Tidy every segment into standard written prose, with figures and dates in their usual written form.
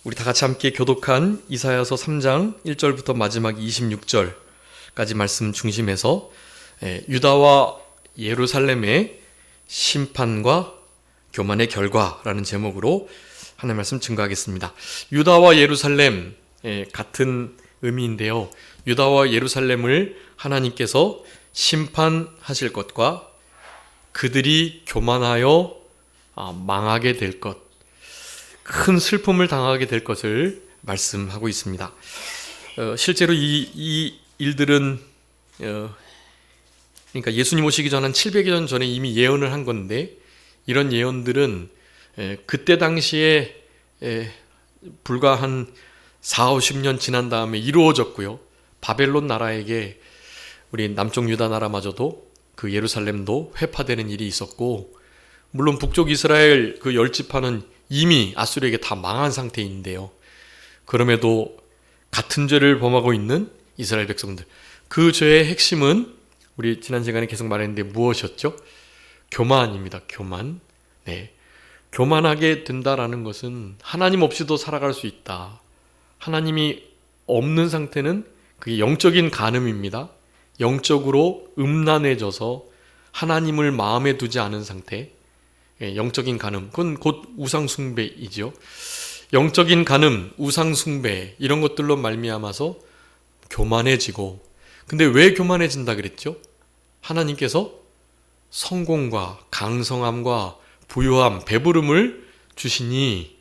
우리 다 같이 함께 교독한 이사야서 3장 1절부터 마지막 26절까지 말씀 중심에서 유다와 예루살렘의 심판과 교만의 결과라는 제목으로 하나님 말씀 증거하겠습니다. 유다와 예루살렘 같은 의미인데요. 유다와 예루살렘을 하나님께서 심판하실 것과 그들이 교만하여 망하게 될 것, 큰 슬픔을 당하게 될 것을 말씀하고 있습니다. 실제로 이 일들은 그러니까 예수님 오시기 전 한 700여 년 전에 이미 예언을 한 건데, 이런 예언들은 그때 당시에 불과 한 4, 50년 지난 다음에 이루어졌고요. 바벨론 나라에게 우리 남쪽 유다 나라마저도 그 예루살렘도 회파되는 일이 있었고, 물론 북쪽 이스라엘 그 10지파는 이미 아수르에게 다 망한 상태인데요. 그럼에도 같은 죄를 범하고 있는 이스라엘 백성들, 그 죄의 핵심은 우리 지난 시간에 계속 말했는데 무엇이었죠? 교만입니다. 교만. 교만하게 된다라는 것은 하나님 없이도 살아갈 수 있다. 하나님이 없는 상태는 그게 영적인 간음입니다. 영적으로 음란해져서 하나님을 마음에 두지 않은 상태, 영적인 간음, 그건 곧 우상숭배이죠. 영적인 간음, 우상숭배 이런 것들로 말미암아서 교만해지고, 근데 왜 교만해진다 그랬죠? 하나님께서 성공과 강성함과 부유함, 배부름을 주시니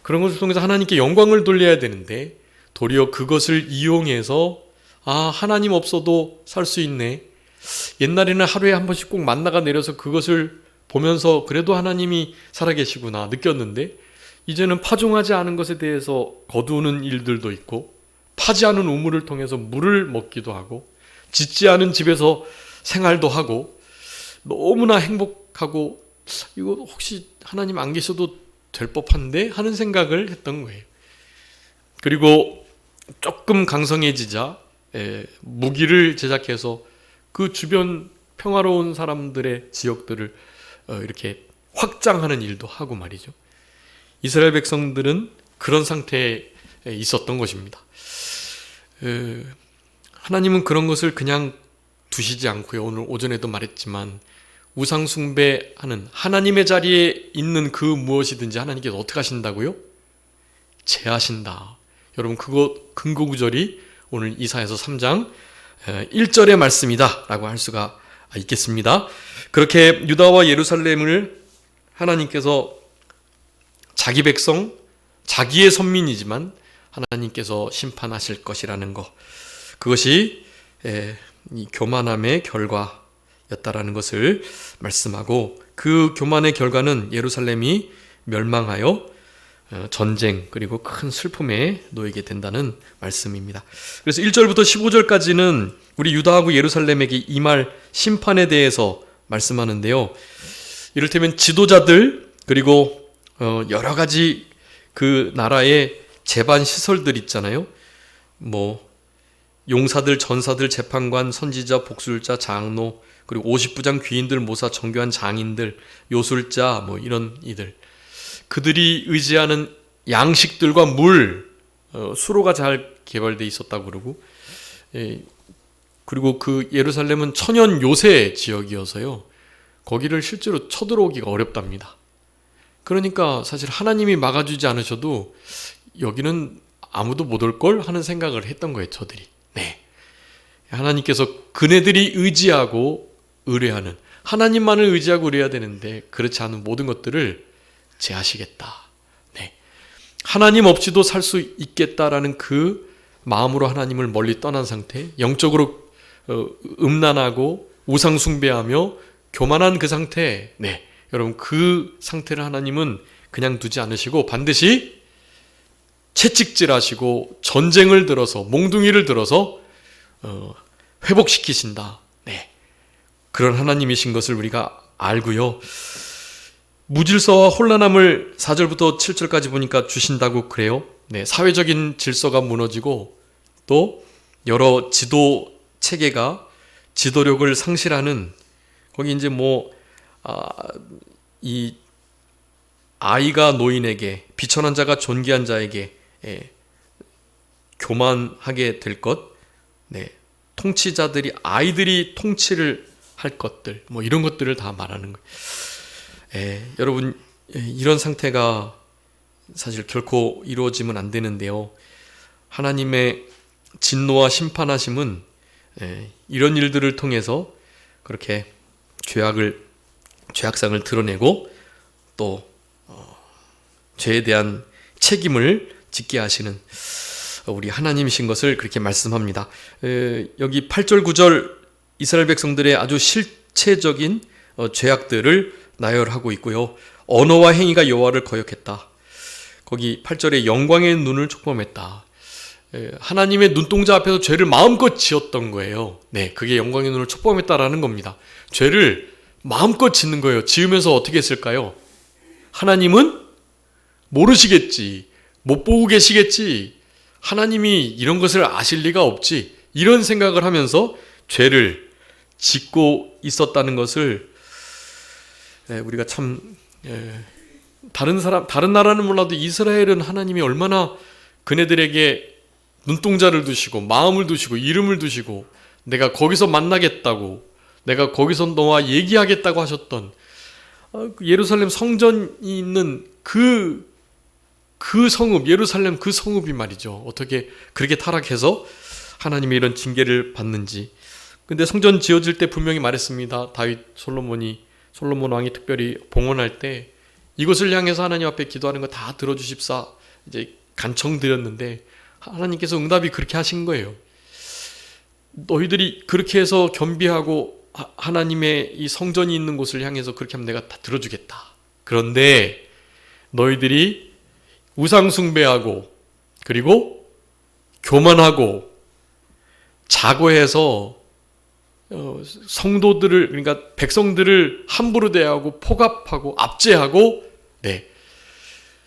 그런 것을 통해서 하나님께 영광을 돌려야 되는데, 도리어 그것을 이용해서 하나님 없어도 살 수 있네. 옛날에는 하루에 한 번씩 꼭 만나가 내려서 그것을 보면서 그래도 하나님이 살아계시구나 느꼈는데, 이제는 파종하지 않은 것에 대해서 거두는 일들도 있고, 파지 않은 우물을 통해서 물을 먹기도 하고, 짓지 않은 집에서 생활도 하고, 너무나 행복하고 이거 혹시 하나님 안 계셔도 될 법한데 하는 생각을 했던 거예요. 그리고 조금 강성해지자 무기를 제작해서 그 주변 평화로운 사람들의 지역들을 이렇게 확장하는 일도 하고 말이죠. 이스라엘 백성들은 그런 상태에 있었던 것입니다. 하나님은 그런 것을 그냥 두시지 않고요. 오늘 오전에도 말했지만 우상 숭배하는 하나님의 자리에 있는 그 무엇이든지 하나님께서 어떻게 하신다고요? 제하신다. 여러분, 그거 근거 구절이 오늘 이사야서 3장 1절의 말씀이다 라고 할 수가 있겠습니다. 그렇게 유다와 예루살렘을 하나님께서 자기 백성, 자기의 선민이지만 하나님께서 심판하실 것이라는 것, 그것이 이 교만함의 결과였다라는 것을 말씀하고, 그 교만의 결과는 예루살렘이 멸망하여 전쟁 그리고 큰 슬픔에 놓이게 된다는 말씀입니다. 그래서 1절부터 15절까지는 우리 유다하고 예루살렘에게 임할 심판에 대해서 말씀하는데요. 이를테면 지도자들 그리고 여러 가지 그 나라의 재반 시설들 있잖아요. 용사들, 전사들, 재판관, 선지자, 복술자, 장로, 그리고 50부장, 귀인들, 모사, 정교한 장인들, 요술자, 이런 이들, 그들이 의지하는 양식들과 물, 수로가 잘 개발되어 있었다고 그러고, 그리고 그 예루살렘은 천연 요새 지역이어서요, 거기를 실제로 쳐들어오기가 어렵답니다. 그러니까 사실 하나님이 막아주지 않으셔도 여기는 아무도 못 올 걸 하는 생각을 했던 거예요, 저들이. 하나님께서 그네들이 의지하고 의뢰하는, 하나님만을 의지하고 의뢰해야 되는데 그렇지 않은 모든 것들을 제하시겠다. 하나님 없이도 살 수 있겠다라는 그 마음으로 하나님을 멀리 떠난 상태, 영적으로 음란하고 우상 숭배하며 교만한 그 상태, 여러분, 그 상태를 하나님은 그냥 두지 않으시고 반드시 채찍질하시고 전쟁을 들어서, 몽둥이를 들어서 회복시키신다. 그런 하나님이신 것을 우리가 알고요. 무질서와 혼란함을 4절부터 7절까지 보니까 주신다고 그래요. 사회적인 질서가 무너지고, 또 여러 지도 체계가 지도력을 상실하는, 거기 이제 이 아이가 노인에게, 비천한 자가 존귀한 자에게 예, 교만하게 될 것, 네, 통치자들이 아이들이 통치를 할 것들, 뭐 이런 것들을 다 말하는 거예요. 여러분, 이런 상태가 사실 결코 이루어지면 안 되는데요. 하나님의 진노와 심판하심은 이런 일들을 통해서 그렇게 죄악상을 드러내고 또 죄에 대한 책임을 짓게 하시는 우리 하나님이신 것을 그렇게 말씀합니다. 여기 8절 9절 이스라엘 백성들의 아주 실체적인 죄악들을 나열하고 있고요. 언어와 행위가 여호와를 거역했다. 거기 8절에 영광의 눈을 촉범했다. 하나님의 눈동자 앞에서 죄를 마음껏 지었던 거예요. 네, 그게 영광의 눈을 촉범했다라는 겁니다. 죄를 마음껏 짓는 거예요. 지으면서 어떻게 했을까요? 하나님은 모르시겠지, 못 보고 계시겠지, 하나님이 이런 것을 아실 리가 없지, 이런 생각을 하면서 죄를 짓고 있었다는 것을 우리가 참 다른 나라는 몰라도 이스라엘은 하나님이 얼마나 그네들에게 눈동자를 두시고 마음을 두시고 이름을 두시고 내가 거기서 만나겠다고, 내가 거기서 너와 얘기하겠다고 하셨던 예루살렘 성전이 있는 그 성읍, 예루살렘 그 성읍이 말이죠. 어떻게 그렇게 타락해서 하나님의 이런 징계를 받는지. 근데 성전 지어질 때 분명히 말했습니다. 솔로몬 왕이 특별히 봉헌할 때 이것을 향해서 하나님 앞에 기도하는 거 다 들어주십사 이제 간청드렸는데 하나님께서 응답이 그렇게 하신 거예요. 너희들이 그렇게 해서 겸비하고 하나님의 이 성전이 있는 곳을 향해서 그렇게 하면 내가 다 들어주겠다. 그런데 너희들이 우상 숭배하고 그리고 교만하고 자고해서 성도들을, 그러니까 백성들을 함부로 대하고 포갑하고 압제하고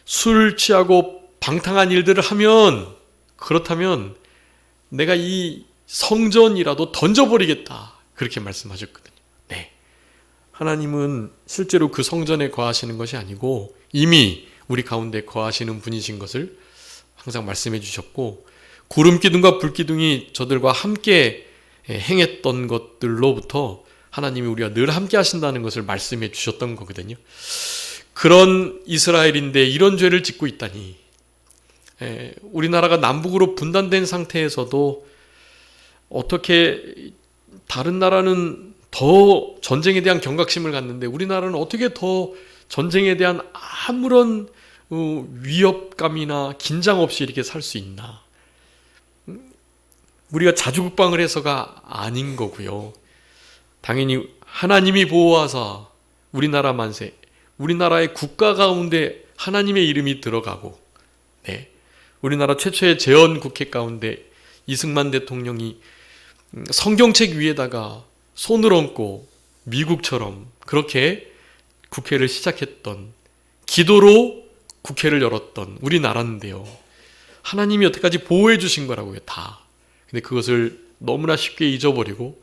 술 취하고 방탕한 일들을 하면, 그렇다면 내가 이 성전이라도 던져버리겠다, 그렇게 말씀하셨거든요. 네, 하나님은 실제로 그 성전에 거하시는 것이 아니고 이미 우리 가운데 거하시는 분이신 것을 항상 말씀해 주셨고, 구름기둥과 불기둥이 저들과 함께 행했던 것들로부터 하나님이 우리가 늘 함께 하신다는 것을 말씀해 주셨던 거거든요. 그런 이스라엘인데 이런 죄를 짓고 있다니. 우리나라가 남북으로 분단된 상태에서도 어떻게 다른 나라는 더 전쟁에 대한 경각심을 갖는데 우리나라는 어떻게 더 전쟁에 대한 아무런 위협감이나 긴장 없이 이렇게 살 수 있나. 우리가 자주국방을 해서가 아닌 거고요. 당연히 하나님이 보호하사 우리나라 만세, 우리나라의 국가 가운데 하나님의 이름이 들어가고, 우리나라 최초의 재헌국회 가운데 이승만 대통령이 성경책 위에다가 손을 얹고 미국처럼 그렇게 국회를 시작했던, 기도로 국회를 열었던 우리나라인데요. 하나님이 여태까지 보호해 주신 거라고요, 다. 근데 그것을 너무나 쉽게 잊어버리고,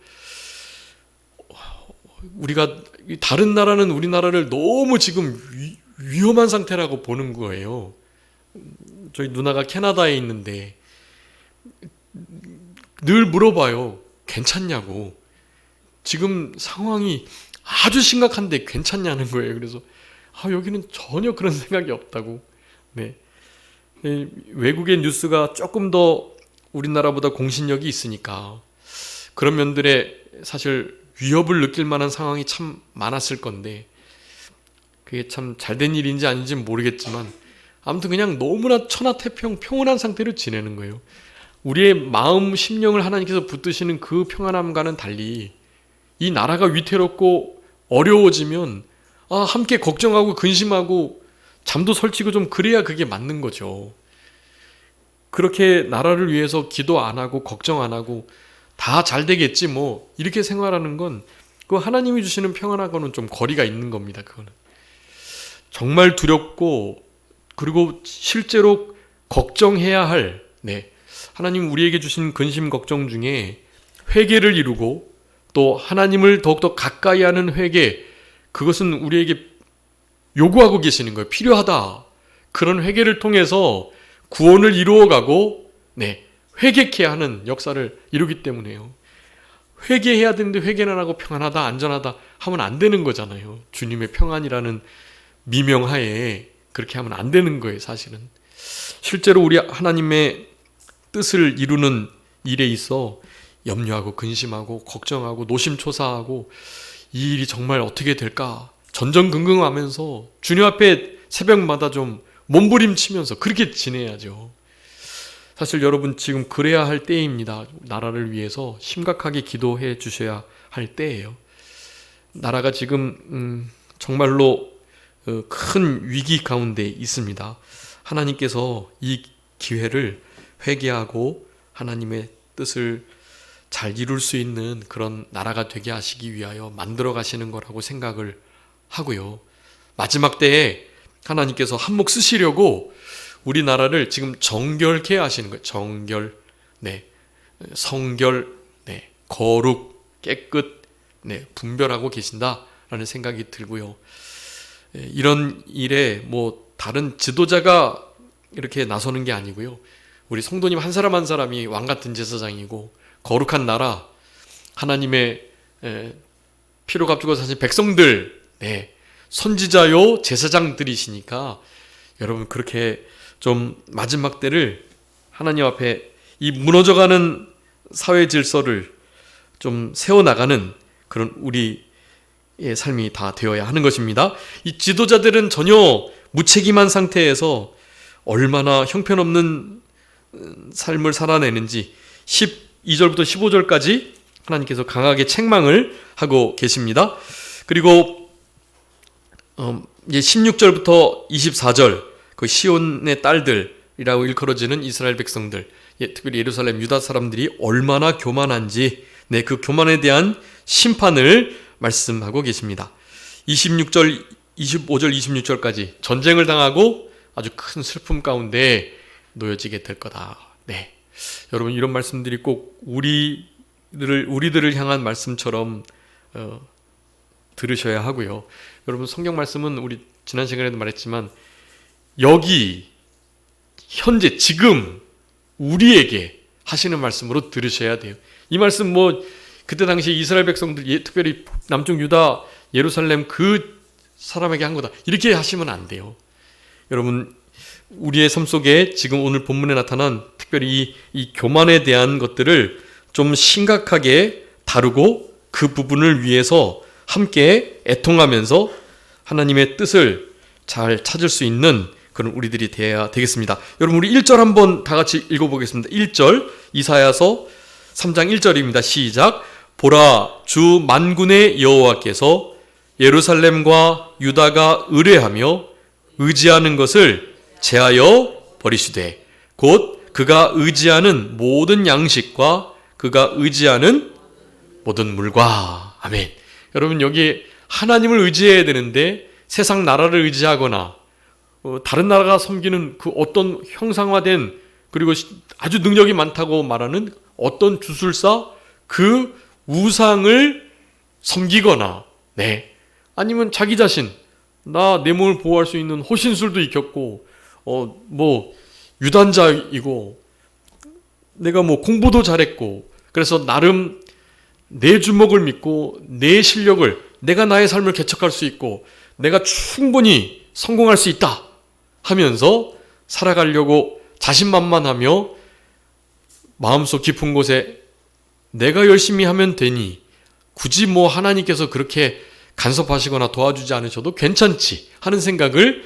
우리가 다른 나라는 우리나라를 너무 지금 위험한 상태라고 보는 거예요. 저희 누나가 캐나다에 있는데 늘 물어봐요. 괜찮냐고. 지금 상황이 아주 심각한데 괜찮냐는 거예요. 그래서 여기는 전혀 그런 생각이 없다고. 외국의 뉴스가 조금 더 우리나라보다 공신력이 있으니까 그런 면들에 사실 위협을 느낄 만한 상황이 참 많았을 건데, 그게 참 잘된 일인지 아닌지 모르겠지만 아무튼 그냥 너무나 천하태평 평온한 상태로 지내는 거예요. 우리의 마음 심령을 하나님께서 붙드시는 그 평안함과는 달리 이 나라가 위태롭고 어려워지면 함께 걱정하고 근심하고 잠도 설치고 좀 그래야 그게 맞는 거죠. 그렇게 나라를 위해서 기도 안 하고 걱정 안 하고 다 잘 되겠지 뭐 이렇게 생활하는 건 그 하나님이 주시는 평안하고는 좀 거리가 있는 겁니다. 그거는 정말 두렵고 그리고 실제로 걱정해야 할, 하나님 우리에게 주신 근심 걱정 중에 회개를 이루고 또 하나님을 더욱더 가까이 하는 회개, 그것은 우리에게 요구하고 계시는 거예요. 필요하다. 그런 회개를 통해서 구원을 이루어가고 회개케 하는 역사를 이루기 때문에요. 회개해야 되는데 회개는 안 하고 평안하다 안전하다 하면 안 되는 거잖아요. 주님의 평안이라는 미명하에 그렇게 하면 안 되는 거예요. 사실은 실제로 우리 하나님의 뜻을 이루는 일에 있어 염려하고 근심하고 걱정하고 노심초사하고 이 일이 정말 어떻게 될까 전전긍긍하면서 주님 앞에 새벽마다 좀 몸부림치면서 그렇게 지내야죠. 사실 여러분 지금 그래야 할 때입니다. 나라를 위해서 심각하게 기도해 주셔야 할 때예요. 나라가 지금 정말로 큰 위기 가운데 있습니다. 하나님께서 이 기회를 회개하고 하나님의 뜻을 잘 이룰 수 있는 그런 나라가 되게 하시기 위하여 만들어 가시는 거라고 생각을 하고요. 마지막 때에 하나님께서 한몫 쓰시려고 우리나라를 지금 정결케 하시는 거예요. 정결, 성결, 거룩, 깨끗, 분별하고 계신다라는 생각이 들고요. 이런 일에 뭐 다른 지도자가 이렇게 나서는 게 아니고요. 우리 성도님 한 사람 한 사람이 왕 같은 제사장이고 거룩한 나라, 하나님의 피로 값주고 사신 백성들, 선지자요 제사장들이시니까 여러분 그렇게 좀 마지막 때를 하나님 앞에 이 무너져가는 사회 질서를 좀 세워나가는 그런 우리의 삶이 다 되어야 하는 것입니다. 이 지도자들은 전혀 무책임한 상태에서 얼마나 형편없는 삶을 살아내는지 12절부터 15절까지 하나님께서 강하게 책망을 하고 계십니다. 그리고 이제 16절부터 24절 그 시온의 딸들이라고 일컬어지는 이스라엘 백성들, 특별히 예루살렘 유다 사람들이 얼마나 교만한지 그 교만에 대한 심판을 말씀하고 계십니다. 26절, 25절, 26절까지 전쟁을 당하고 아주 큰 슬픔 가운데 놓여지게 될 거다. 여러분 이런 말씀들이 꼭 우리들을 향한 말씀처럼 들으셔야 하고요. 여러분 성경 말씀은 우리 지난 시간에도 말했지만 여기 현재 지금 우리에게 하시는 말씀으로 들으셔야 돼요. 이 말씀 뭐 그때 당시 이스라엘 백성들 특별히 남쪽 유다 예루살렘 그 사람에게 한 거다 이렇게 하시면 안 돼요. 여러분 우리의 삶 속에 지금 오늘 본문에 나타난 특별히 이 교만에 대한 것들을 좀 심각하게 다루고 그 부분을 위해서 함께 애통하면서 하나님의 뜻을 잘 찾을 수 있는 그런 우리들이 되어야 되겠습니다. 여러분 우리 1절 한번 다 같이 읽어보겠습니다. 1절 이사야서 3장 1절입니다. 시작. 보라 주 만군의 여호와께서 예루살렘과 유다가 의뢰하며 의지하는 것을 제하여 버리시되 곧 그가 의지하는 모든 양식과 그가 의지하는 모든 물과. 아멘. 여러분 여기 하나님을 의지해야 되는데 세상 나라를 의지하거나 다른 나라가 섬기는 그 어떤 형상화된 그리고 아주 능력이 많다고 말하는 어떤 주술사 그 우상을 섬기거나 아니면 자기 자신 나 내 몸을 보호할 수 있는 호신술도 익혔고 뭐 유단자이고 내가 뭐 공부도 잘했고 그래서 나름 내 주먹을 믿고 내 실력을 내가 나의 삶을 개척할 수 있고 내가 충분히 성공할 수 있다 하면서 살아가려고 자신만만하며 마음속 깊은 곳에 내가 열심히 하면 되니 굳이 뭐 하나님께서 그렇게 간섭하시거나 도와주지 않으셔도 괜찮지 하는 생각을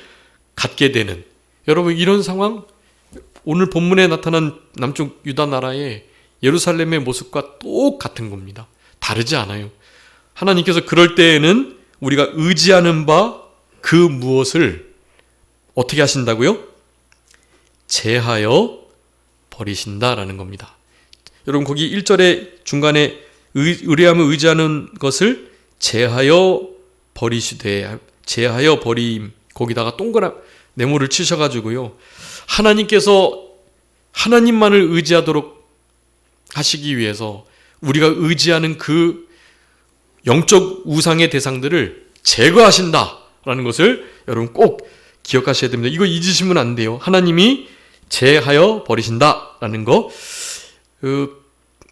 갖게 되는 여러분 이런 상황 오늘 본문에 나타난 남쪽 유다 나라의 예루살렘의 모습과 똑같은 겁니다. 다르지 않아요. 하나님께서 그럴 때에는 우리가 의지하는 바 그 무엇을 어떻게 하신다고요? 제하여 버리신다라는 겁니다. 여러분 거기 1절의 중간에 의뢰하며 의지하는 것을 제하여 버리시되 제하여 버림 거기다가 동그란 네모를 치셔가지고요. 하나님께서 하나님만을 의지하도록 하시기 위해서 우리가 의지하는 그 영적 우상의 대상들을 제거하신다라는 것을 여러분 꼭 기억하셔야 됩니다. 이거 잊으시면 안 돼요. 하나님이 제하여 버리신다라는 거.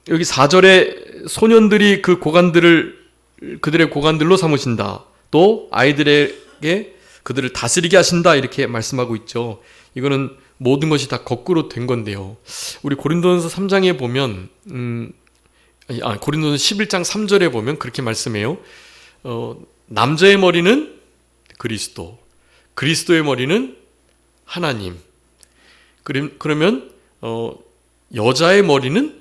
여기 4절에 소년들이 그들의 고관들로 삼으신다. 또 아이들에게 그들을 다스리게 하신다. 이렇게 말씀하고 있죠. 이거는 모든 것이 다 거꾸로 된 건데요. 우리 고린도전서 3장에 보면 고린도전서 11장 3절에 보면 그렇게 말씀해요. 남자의 머리는 그리스도, 그리스도의 머리는 하나님. 그러면 여자의 머리는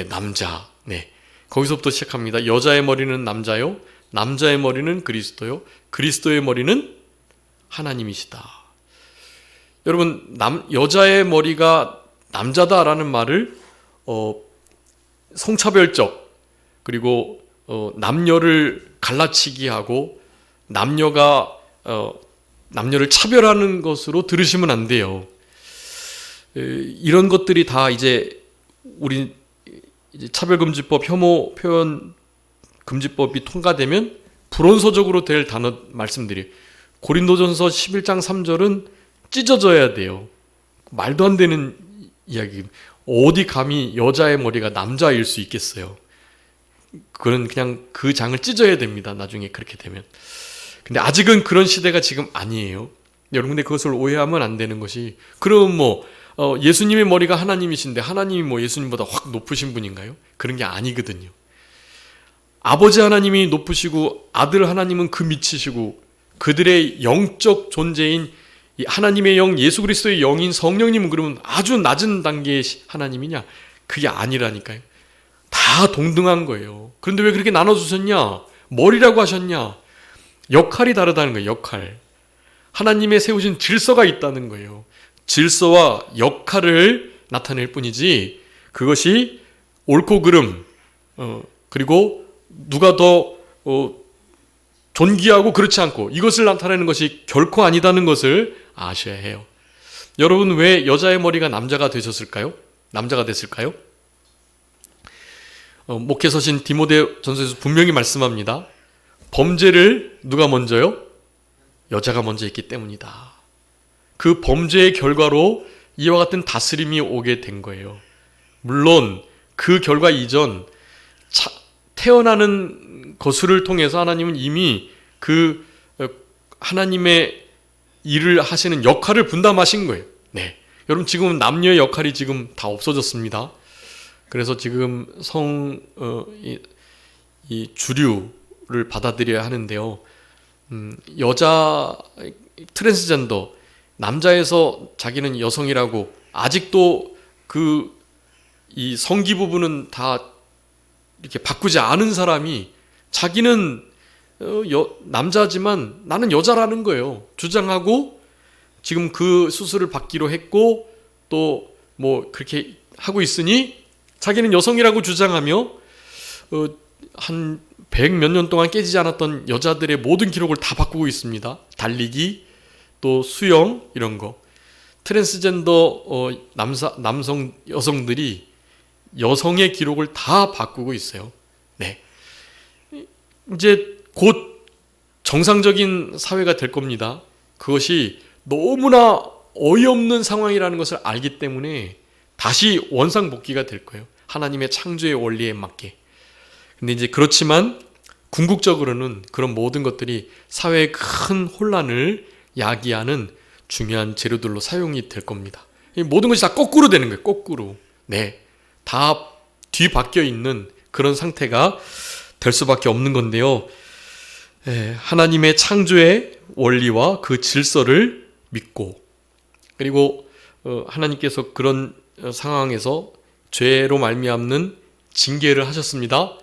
남자. 거기서부터 시작합니다. 여자의 머리는 남자요, 남자의 머리는 그리스도요, 그리스도의 머리는 하나님이시다. 여러분, 여자의 머리가 남자다라는 말을 성차별적, 그리고 남녀를 갈라치기 하고 남녀를 차별하는 것으로 들으시면 안 돼요. 이런 것들이 다 이제 우리 차별금지법, 혐오 표현 금지법이 통과되면 불온소적으로 될 단어 말씀드려요. 고린도전서 11장 3절은 찢어져야 돼요. 말도 안 되는 이야기. 어디 감히 여자의 머리가 남자일 수 있겠어요. 그건 그냥 그 장을 찢어야 됩니다. 나중에 그렇게 되면. 근데 아직은 그런 시대가 지금 아니에요. 여러분, 근데 그것을 오해하면 안 되는 것이, 그럼 예수님의 머리가 하나님이신데 하나님이 예수님보다 확 높으신 분인가요? 그런 게 아니거든요. 아버지 하나님이 높으시고 아들 하나님은 그 밑이시고 그들의 영적 존재인 하나님의 영, 예수 그리스도의 영인 성령님은 그러면 아주 낮은 단계의 하나님이냐? 그게 아니라니까요. 다 동등한 거예요. 그런데 왜 그렇게 나눠주셨냐? 머리라고 하셨냐? 역할이 다르다는 거예요. 역할. 하나님의 세우신 질서가 있다는 거예요. 질서와 역할을 나타낼 뿐이지, 그것이 옳고 그름, 그리고 누가 더 존귀하고 그렇지 않고, 이것을 나타내는 것이 결코 아니다는 것을 아셔야 해요. 여러분, 왜 여자의 머리가 남자가 되셨을까요? 남자가 됐을까요? 목회서신 디모데전서에서 분명히 말씀합니다. 범죄를 누가 먼저요? 여자가 먼저 했기 때문이다. 그 범죄의 결과로 이와 같은 다스림이 오게 된 거예요. 물론 그 결과 이전 태어나는 것을 통해서 하나님은 이미 그 하나님의 일을 하시는 역할을 분담하신 거예요. 여러분, 지금 남녀의 역할이 지금 다 없어졌습니다. 그래서 지금 이 주류를 받아들여야 하는데요. 여자 트랜스젠더, 남자에서 자기는 여성이라고 아직도 이 성기 부분은 다 이렇게 바꾸지 않은 사람이 자기는 남자지만 나는 여자라는 거예요. 주장하고 지금 그 수술을 받기로 했고 또 그렇게 하고 있으니 자기는 여성이라고 주장하며 한 100 몇 년 동안 깨지지 않았던 여자들의 모든 기록을 다 바꾸고 있습니다. 달리기, 또 수영, 이런 거. 트랜스젠더 여성들이 여성의 기록을 다 바꾸고 있어요. 이제 곧 정상적인 사회가 될 겁니다. 그것이 너무나 어이없는 상황이라는 것을 알기 때문에 다시 원상복귀가 될 거예요. 하나님의 창조의 원리에 맞게. 근데 이제 그렇지만 궁극적으로는 그런 모든 것들이 사회의 큰 혼란을 야기하는 중요한 재료들로 사용이 될 겁니다. 모든 것이 다 거꾸로 되는 거예요. 거꾸로. 다 뒤바뀌어 있는 그런 상태가 될 수밖에 없는 건데요. 하나님의 창조의 원리와 그 질서를 믿고, 그리고 하나님께서 그런 상황에서 죄로 말미암는 징계를 하셨습니다.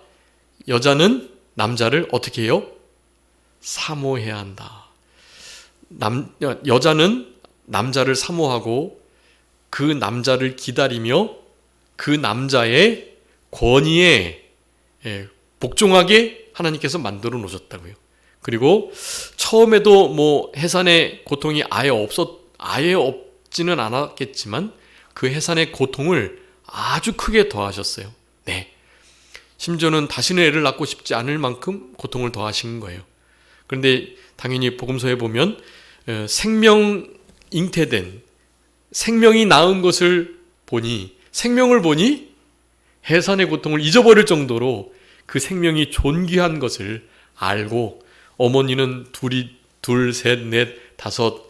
여자는 남자를 어떻게 해요? 사모해야 한다. 여자는 남자를 사모하고 그 남자를 기다리며 그 남자의 권위에 복종하게 하나님께서 만들어 놓으셨다고요. 그리고 처음에도 해산의 고통이 아예 없지는 않았겠지만 그 해산의 고통을 아주 크게 더하셨어요. 심지어는 다시는 애를 낳고 싶지 않을 만큼 고통을 더하신 거예요. 그런데 당연히 복음서에 보면 생명 잉태된 생명이 나은 것을 보니, 생명을 보니 해산의 고통을 잊어버릴 정도로 그 생명이 존귀한 것을 알고, 어머니는 둘, 셋, 넷, 다섯,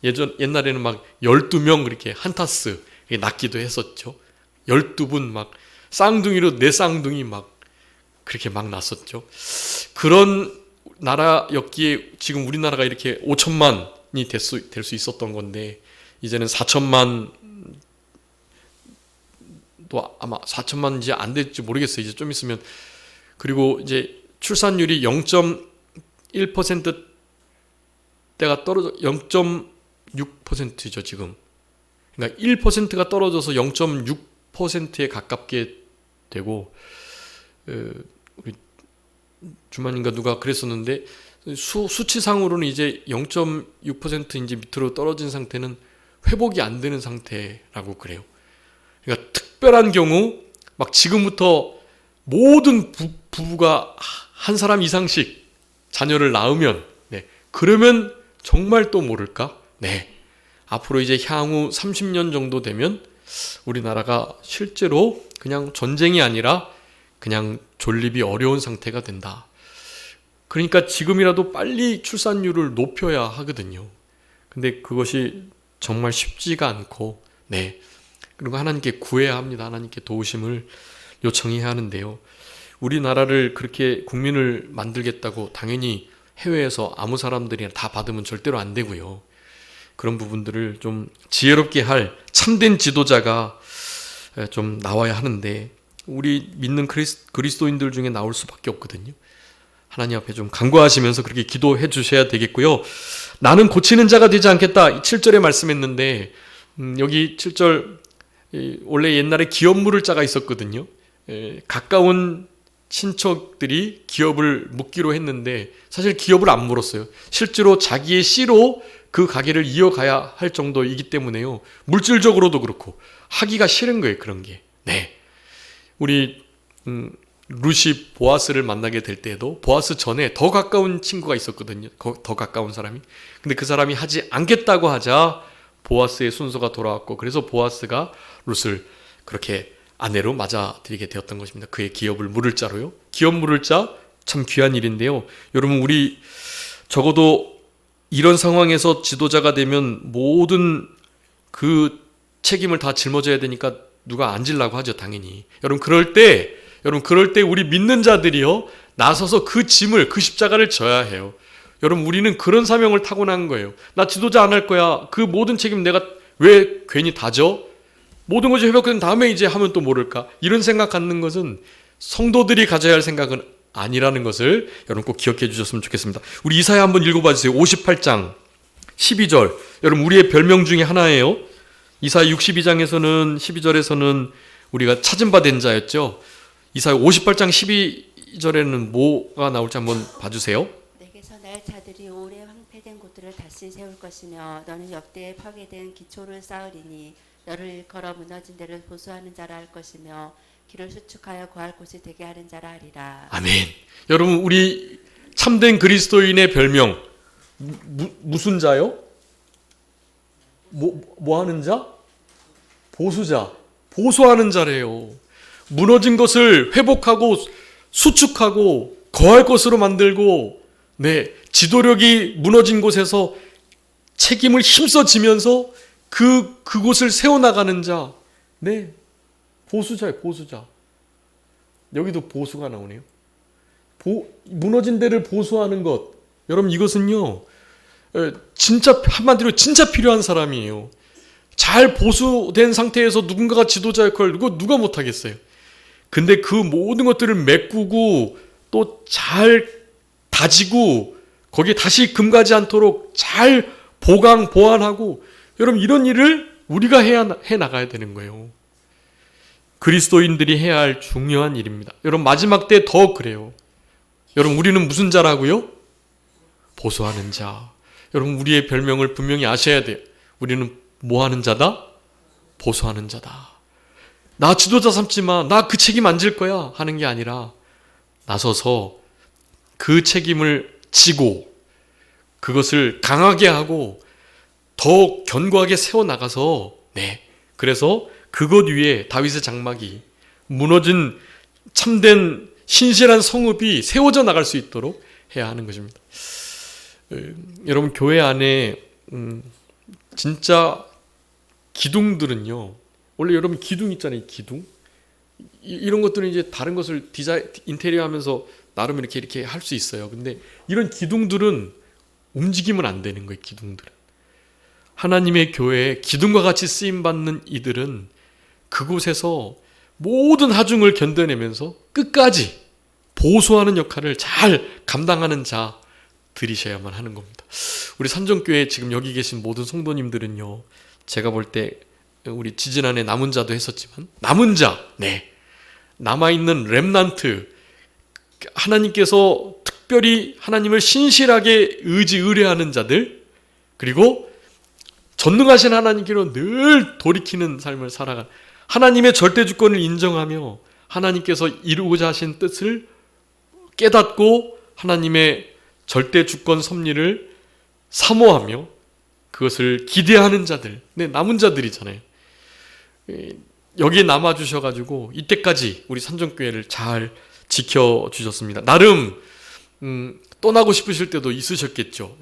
옛날에는 막 12명 그렇게 한 타스 낳기도 했었죠. 12분 막 쌍둥이로 네 쌍둥이 막 그렇게 막 낳았었죠. 그런 나라였기에 지금 우리나라가 이렇게 5천만이 될 수 있었던 건데, 이제는 4천만, 또 아마 4천만인지 안 될지 모르겠어요. 이제 좀 있으면. 그리고 이제 출산율이 0.1%대가 떨어져 0.6%죠 지금. 그러니까 1%가 떨어져서 0.6%에 가깝게 되고, 우리 주만인가 누가 그랬었는데, 수치상으로는 이제 0.6% 이제 밑으로 떨어진 상태는 회복이 안 되는 상태라고 그래요. 그러니까 특별한 경우, 막 지금부터 모든 부부가 한 사람 이상씩 자녀를 낳으면, 그러면 정말 또 모를까? 앞으로 이제 향후 30년 정도 되면 우리나라가 실제로 그냥 전쟁이 아니라 그냥 존립이 어려운 상태가 된다. 그러니까 지금이라도 빨리 출산율을 높여야 하거든요. 근데 그것이 정말 쉽지가 않고, 그리고 하나님께 구해야 합니다. 하나님께 도우심을 요청해야 하는데요. 우리나라를 그렇게 국민을 만들겠다고 당연히 해외에서 아무 사람들이나 다 받으면 절대로 안 되고요. 그런 부분들을 좀 지혜롭게 할 참된 지도자가 좀 나와야 하는데, 우리 믿는 그리스도인들 중에 나올 수밖에 없거든요. 하나님 앞에 좀 간구하시면서 그렇게 기도해 주셔야 되겠고요. 나는 고치는 자가 되지 않겠다. 7절에 말씀했는데, 여기 7절, 원래 옛날에 기업 물을 자가 있었거든요. 가까운 친척들이 기업을 묻기로 했는데 사실 기업을 안 물었어요. 실제로 자기의 씨로 그 가게를 이어가야 할 정도이기 때문에요. 물질적으로도 그렇고 하기가 싫은 거예요. 그런 게. 우리 루시 보아스를 만나게 될 때에도 보아스 전에 더 가까운 친구가 있었거든요. 더 가까운 사람이. 근데 그 사람이 하지 않겠다고 하자 보아스의 순서가 돌아왔고, 그래서 보아스가 룻을 그렇게 아내로 맞아들이게 되었던 것입니다. 그의 기업을 물을 자로요. 기업 물을 자, 참 귀한 일인데요. 여러분, 우리 적어도 이런 상황에서 지도자가 되면 모든 그 책임을 다 짊어져야 되니까 누가 앉으려고 하죠, 당연히. 여러분, 그럴 때 우리 믿는 자들이요, 나서서 그 짐을, 그 십자가를 져야 해요. 여러분, 우리는 그런 사명을 타고난 거예요. 나 지도자 안 할 거야. 그 모든 책임 내가 왜 괜히 다 져? 모든 것이 회복된 다음에 이제 하면 또 모를까? 이런 생각 갖는 것은 성도들이 가져야 할 생각은 아니라는 것을 여러분 꼭 기억해 주셨으면 좋겠습니다. 우리 이사야 한번 읽어봐 주세요. 58장 12절. 여러분, 우리의 별명 중에 하나예요. 이사야 62장에서는 12절에서는 우리가 찾은 바 된 자였죠. 이사야 58장 12절에는 뭐가 나올지 한번 봐주세요. 내게서 날 자들이 오래 황폐된 곳들을 다시 세울 것이며 너는 역대에 파괴된 기초를 쌓으리니 너를 일컬어 무너진 데를 보수하는 자라 할 것이며 길을 수축하여 구할 곳이 되게 하는 자라 하리라. 아멘. 여러분, 우리 참된 그리스도인의 별명 무슨 자요? 뭐 하는 자? 보수자. 보수하는 자래요. 무너진 것을 회복하고 수축하고 거할 것으로 만들고, 지도력이 무너진 곳에서 책임을 힘써 지면서 그곳을 세워나가는 자. 보수자예요, 보수자. 여기도 보수가 나오네요. 무너진 데를 보수하는 것. 여러분, 이것은요, 진짜, 한마디로 진짜 필요한 사람이에요. 잘 보수된 상태에서 누군가가 지도자 역할을 누가 못하겠어요. 근데 그 모든 것들을 메꾸고 또 잘 다지고 거기에 다시 금가지 않도록 잘 보완하고, 여러분, 이런 일을 우리가 해 나가야 되는 거예요. 그리스도인들이 해야 할 중요한 일입니다. 여러분, 마지막 때 더 그래요. 여러분, 우리는 무슨 자라고요? 보수하는 자. 여러분, 우리의 별명을 분명히 아셔야 돼요. 우리는 뭐 하는 자다? 보수하는 자다. 나 지도자 삼지 마. 나 그 책임 안 질 거야. 하는 게 아니라 나서서 그 책임을 지고 그것을 강하게 하고 더 견고하게 세워나가서 그래서 그것 위에 다윗의 장막이 무너진 참된 신실한 성읍이 세워져 나갈 수 있도록 해야 하는 것입니다. 여러분 교회 안에 진짜 기둥들은요. 원래 여러분 기둥 있잖아요. 기둥. 이런 것들은 이제 다른 것을 인테리어 하면서 나름 이렇게 할 수 있어요. 근데 이런 기둥들은 움직이면 안 되는 거예요. 기둥들은. 하나님의 교회에 기둥과 같이 쓰임받는 이들은 그곳에서 모든 하중을 견뎌내면서 끝까지 보수하는 역할을 잘 감당하는 자들이셔야만 하는 겁니다. 우리 산정교회 지금 여기 계신 모든 성도님들은요. 제가 볼 때 우리 지지난해 남은 자도 했었지만 남은 자, 남아있는 렘넌트, 하나님께서 특별히 하나님을 신실하게 의뢰하는 자들, 그리고 전능하신 하나님께로 늘 돌이키는 삶을 살아가는 하나님의 절대 주권을 인정하며 하나님께서 이루고자 하신 뜻을 깨닫고 하나님의 절대 주권 섭리를 사모하며 그것을 기대하는 자들, 남은 자들이잖아요. 여기에 남아주셔가지고 이때까지 우리 산정교회를 잘 지켜주셨습니다. 나름 떠나고 싶으실 때도 있으셨겠죠.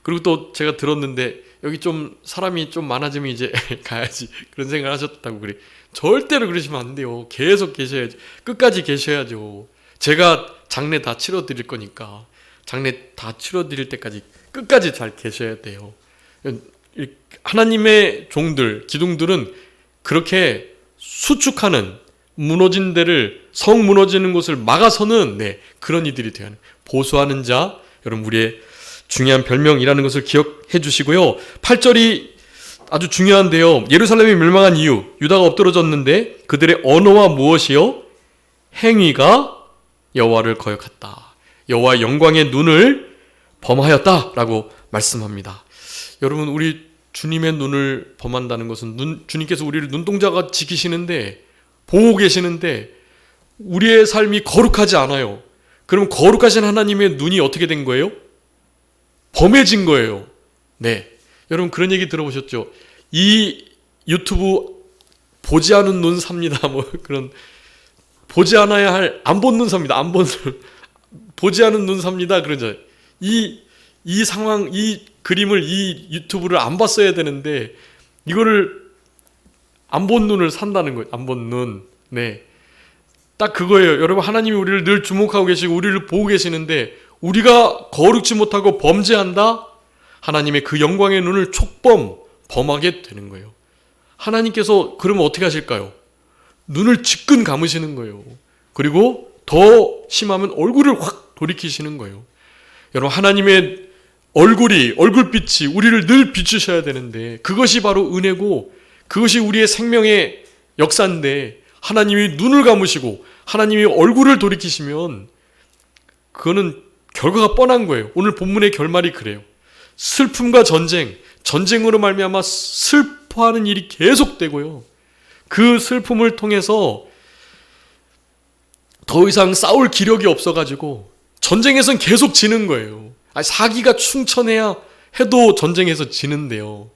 그리고 또 제가 들었는데 여기 좀 사람이 좀 많아지면 이제 가야지 그런 생각을 하셨다고 그래. 절대로 그러시면 안 돼요. 계속 계셔야죠. 끝까지 계셔야죠. 제가 장례 다 치러드릴 거니까 장례 다 치러드릴 때까지 끝까지 잘 계셔야 돼요. 하나님의 종들, 기둥들은 그렇게 수축하는 무너진 데를 성 무너지는 곳을 막아서는 그런 이들이 되어야 하는 보수하는 자, 여러분 우리의 중요한 별명이라는 것을 기억해 주시고요. 8절이 아주 중요한데요. 예루살렘이 멸망한 이유, 유다가 엎드러졌는데 그들의 언어와 무엇이요? 행위가 여호와를 거역했다. 여호와의 영광의 눈을 범하였다라고 말씀합니다. 여러분 우리 주님의 눈을 범한다는 것은 주님께서 우리를 눈동자가 지키시는데 보고 계시는데 우리의 삶이 거룩하지 않아요. 그럼 거룩하신 하나님의 눈이 어떻게 된 거예요? 범해진 거예요. 여러분 그런 얘기 들어보셨죠? 이 유튜브 보지 않은 눈 삽니다. 그런 보지 않아야 할 안 본 눈 삽니다. 안 본 눈 보지 않은 눈 삽니다. 그러죠. 이 상황, 이 그림을 이 유튜브를 안 봤어야 되는데 이거를 안 본 눈을 산다는 거예요. 안 본 눈. 딱 그거예요. 여러분 하나님이 우리를 늘 주목하고 계시고 우리를 보고 계시는데 우리가 거룩지 못하고 범죄한다? 하나님의 그 영광의 눈을 범하게 되는 거예요. 하나님께서 그러면 어떻게 하실까요? 눈을 지끈 감으시는 거예요. 그리고 더 심하면 얼굴을 확 돌이키시는 거예요. 여러분 하나님의 얼굴빛이 우리를 늘 비추셔야 되는데 그것이 바로 은혜고 그것이 우리의 생명의 역사인데 하나님이 눈을 감으시고 하나님이 얼굴을 돌이키시면 그거는 결과가 뻔한 거예요. 오늘 본문의 결말이 그래요. 슬픔과 전쟁으로 말미암아 슬퍼하는 일이 계속되고요. 그 슬픔을 통해서 더 이상 싸울 기력이 없어가지고 전쟁에선 계속 지는 거예요. 사기가 충천해야 해도 전쟁에서 지는데요.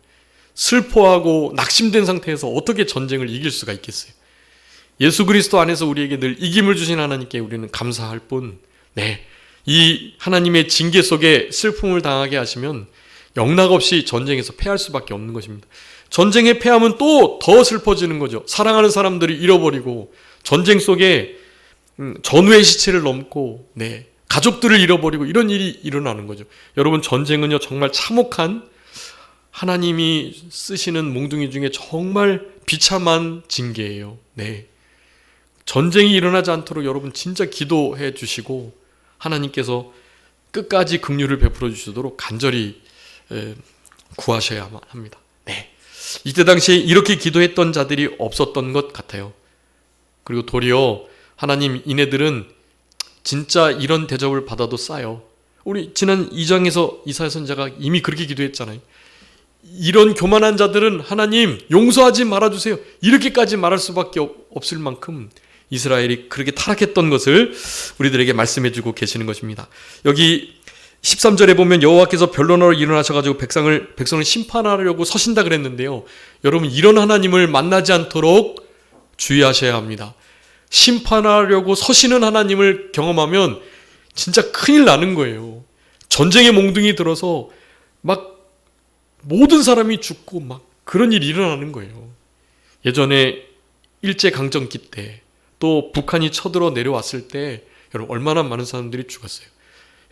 슬퍼하고 낙심된 상태에서 어떻게 전쟁을 이길 수가 있겠어요? 예수 그리스도 안에서 우리에게 늘 이김을 주신 하나님께 우리는 감사할 뿐, 이 하나님의 징계 속에 슬픔을 당하게 하시면 영락없이 전쟁에서 패할 수밖에 없는 것입니다. 전쟁에 패하면 또 더 슬퍼지는 거죠. 사랑하는 사람들이 잃어버리고 전쟁 속에 전우의 시체를 넘고 가족들을 잃어버리고 이런 일이 일어나는 거죠. 여러분 전쟁은요 정말 참혹한 하나님이 쓰시는 몽둥이 중에 정말 비참한 징계예요. 전쟁이 일어나지 않도록 여러분 진짜 기도해 주시고 하나님께서 끝까지 긍휼을 베풀어 주시도록 간절히 구하셔야 합니다. 이때 당시에 이렇게 기도했던 자들이 없었던 것 같아요. 그리고 도리어 하나님 이네들은 진짜 이런 대접을 받아도 싸요. 우리 지난 2장에서 이사야 선지자가 이미 그렇게 기도했잖아요. 이런 교만한 자들은 하나님 용서하지 말아주세요. 이렇게까지 말할 수밖에 없을 만큼 이스라엘이 그렇게 타락했던 것을 우리들에게 말씀해주고 계시는 것입니다. 여기 13절에 보면 여호와께서 변론하러 일어나셔가지고 백성을 심판하려고 서신다 그랬는데요. 여러분, 이런 하나님을 만나지 않도록 주의하셔야 합니다. 심판하려고 서시는 하나님을 경험하면 진짜 큰일 나는 거예요. 전쟁의 몽둥이 들어서 막 모든 사람이 죽고 막 그런 일이 일어나는 거예요. 예전에 일제강점기 때, 또 북한이 쳐들어 내려왔을 때 여러분 얼마나 많은 사람들이 죽었어요.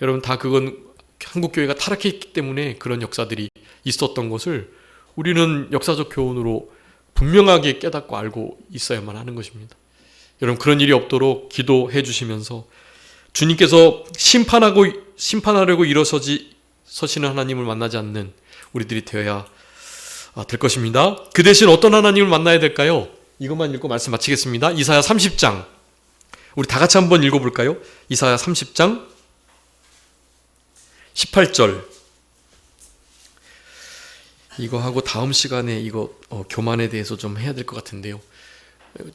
여러분, 다 그건 한국교회가 타락했기 때문에 그런 역사들이 있었던 것을 우리는 역사적 교훈으로 분명하게 깨닫고 알고 있어야만 하는 것입니다. 여러분, 그런 일이 없도록 기도해 주시면서 주님께서 심판하려고 서시는 하나님을 만나지 않는 우리들이 되어야 될 것입니다. 그 대신 어떤 하나님을 만나야 될까요? 이것만 읽고 말씀 마치겠습니다. 이사야 30장, 우리 다 같이 한번 읽어볼까요? 이사야 30장 18절. 이거 하고 다음 시간에 교만에 대해서 좀 해야 될 것 같은데요.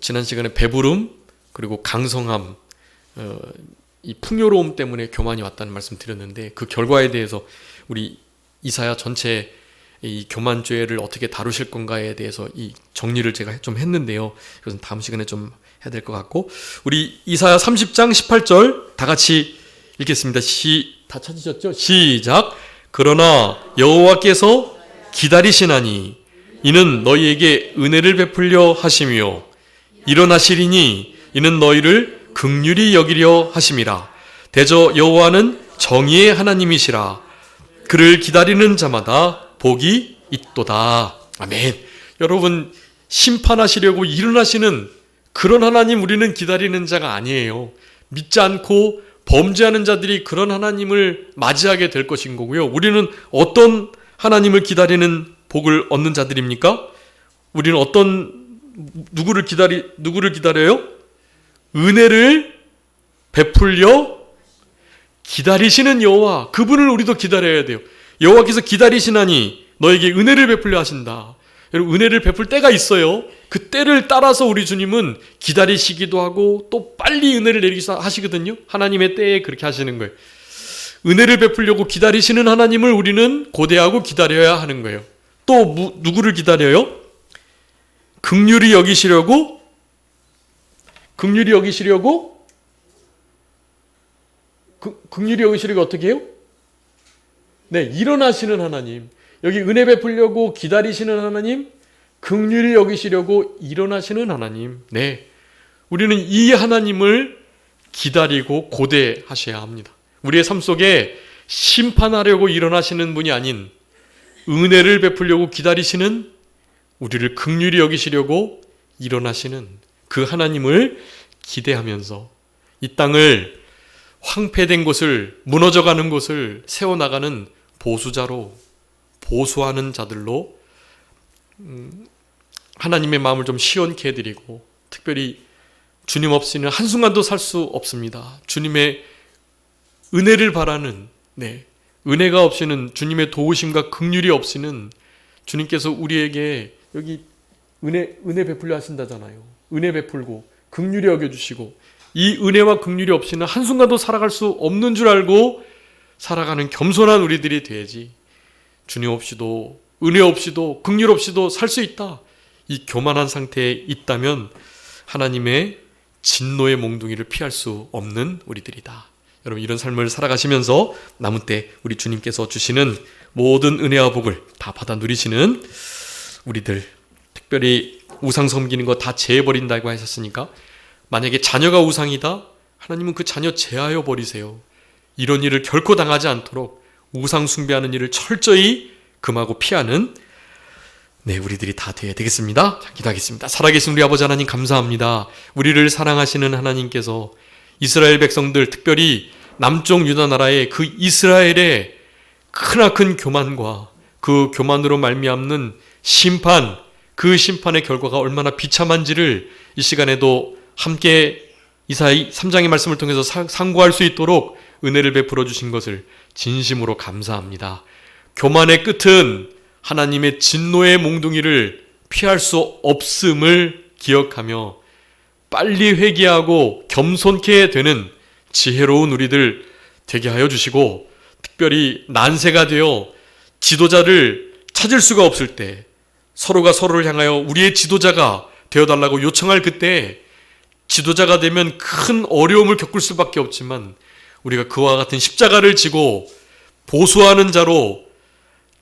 지난 시간에 배부름 그리고 강성함, 이 풍요로움 때문에 교만이 왔다는 말씀 드렸는데, 그 결과에 대해서 우리 이사야 전체 이 교만죄를 어떻게 다루실 건가에 대해서 이 정리를 제가 좀 했는데요. 그것은 다음 시간에 좀 해야 될 것 같고, 우리 이사야 30장 18절 다 같이 읽겠습니다. 다 찾으셨죠? 시작. 그러나 여호와께서 기다리시나니 이는 너희에게 은혜를 베풀려 하심이요 일어나시리니 이는 너희를 긍휼히 여기려 하심이라. 대저 여호와는 정의의 하나님이시라. 그를 기다리는 자마다 복이 있도다. 아멘. 여러분, 심판하시려고 일어나시는 그런 하나님 우리는 기다리는 자가 아니에요. 믿지 않고 범죄하는 자들이 그런 하나님을 맞이하게 될 것인 거고요. 우리는 어떤 하나님을 기다리는 복을 얻는 자들입니까? 우리는 누구를 기다려요? 은혜를 베풀려 기다리시는 여호와, 그분을 우리도 기다려야 돼요. 여호와께서 기다리시나니 너에게 은혜를 베풀려 하신다. 여러분, 은혜를 베풀 때가 있어요. 그 때를 따라서 우리 주님은 기다리시기도 하고 또 빨리 은혜를 내리기도 하시거든요. 하나님의 때에 그렇게 하시는 거예요. 은혜를 베풀려고 기다리시는 하나님을 우리는 고대하고 기다려야 하는 거예요. 또 누구를 기다려요? 긍휼히 여기시려고 긍휼히 여기시려고 어떻게 해요? 네, 일어나시는 하나님. 여기 은혜 베풀려고 기다리시는 하나님, 긍휼히 여기시려고 일어나시는 하나님. 네, 우리는 이 하나님을 기다리고 고대하셔야 합니다. 우리의 삶 속에 심판하려고 일어나시는 분이 아닌 은혜를 베풀려고 기다리시는, 우리를 긍휼히 여기시려고 일어나시는 그 하나님을 기대하면서 이 땅을 황폐된 곳을, 무너져가는 곳을 세워나가는 보수자로, 보수하는 자들로 하나님의 마음을 좀 시원케 해드리고, 특별히 주님 없이는 한순간도 살 수 없습니다. 주님의 은혜를 바라는, 은혜가 없이는, 주님의 도우심과 긍휼이 없이는 주님께서 우리에게 여기 은혜 베풀려 하신다잖아요. 은혜 베풀고 긍휼히 여겨주시고, 이 은혜와 긍휼이 없이는 한순간도 살아갈 수 없는 줄 알고 살아가는 겸손한 우리들이 돼야지, 주님 없이도 은혜 없이도 긍휼 없이도 살 수 있다, 이 교만한 상태에 있다면 하나님의 진노의 몽둥이를 피할 수 없는 우리들이다. 여러분, 이런 삶을 살아가시면서 남은 때 우리 주님께서 주시는 모든 은혜와 복을 다 받아 누리시는 우리들, 특별히 우상 섬기는 거 다 제해버린다고 하셨으니까 만약에 자녀가 우상이다, 하나님은 그 자녀 제하여 버리세요. 이런 일을 결코 당하지 않도록 우상 숭배하는 일을 철저히 금하고 피하는 우리들이 다 되어야 되겠습니다. 자, 기도하겠습니다. 살아계신 우리 아버지 하나님, 감사합니다. 우리를 사랑하시는 하나님께서 이스라엘 백성들, 특별히 남쪽 유다 나라의 그 이스라엘의 크나큰 교만과 그 교만으로 말미암는 심판, 그 심판의 결과가 얼마나 비참한지를 이 시간에도 함께 이사야 3장의 말씀을 통해서 상고할 수 있도록 은혜를 베풀어 주신 것을 진심으로 감사합니다. 교만의 끝은 하나님의 진노의 몽둥이를 피할 수 없음을 기억하며 빨리 회개하고 겸손케 되는 지혜로운 우리들 되게 하여 주시고, 특별히 난세가 되어 지도자를 찾을 수가 없을 때, 서로가 서로를 향하여 우리의 지도자가 되어달라고 요청할 그때, 지도자가 되면 큰 어려움을 겪을 수밖에 없지만 우리가 그와 같은 십자가를 지고 보수하는 자로,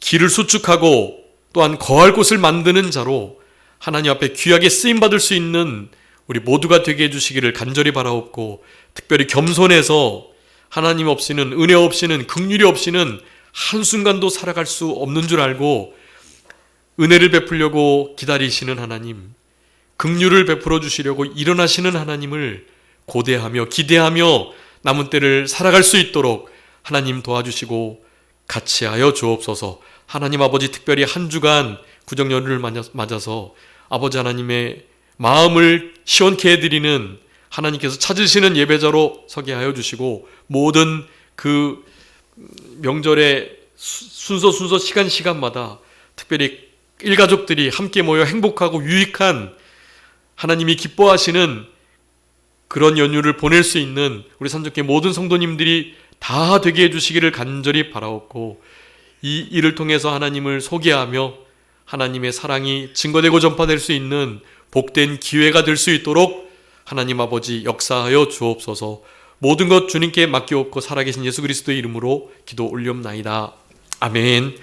길을 수축하고 또한 거할 곳을 만드는 자로 하나님 앞에 귀하게 쓰임받을 수 있는 우리 모두가 되게 해주시기를 간절히 바라옵고, 특별히 겸손해서 하나님 없이는, 은혜 없이는, 긍휼이 없이는 한순간도 살아갈 수 없는 줄 알고 은혜를 베풀려고 기다리시는 하나님, 긍휼을 베풀어 주시려고 일어나시는 하나님을 고대하며 기대하며 남은 때를 살아갈 수 있도록 하나님 도와주시고 같이 하여 주옵소서. 하나님 아버지, 특별히 한 주간 구정연휴를 맞아서 아버지 하나님의 마음을 시원케 해드리는, 하나님께서 찾으시는 예배자로 서게 하여 주시고, 모든 그 명절의 순서 시간마다 특별히 일가족들이 함께 모여 행복하고 유익한, 하나님이 기뻐하시는 그런 연휴를 보낼 수 있는 우리 산적회 모든 성도님들이 다 되게 해주시기를 간절히 바라옵고, 이 일을 통해서 하나님을 소개하며 하나님의 사랑이 증거되고 전파될 수 있는 복된 기회가 될 수 있도록 하나님 아버지 역사하여 주옵소서. 모든 것 주님께 맡기옵고 살아계신 예수 그리스도의 이름으로 기도 올리옵나이다. 아멘.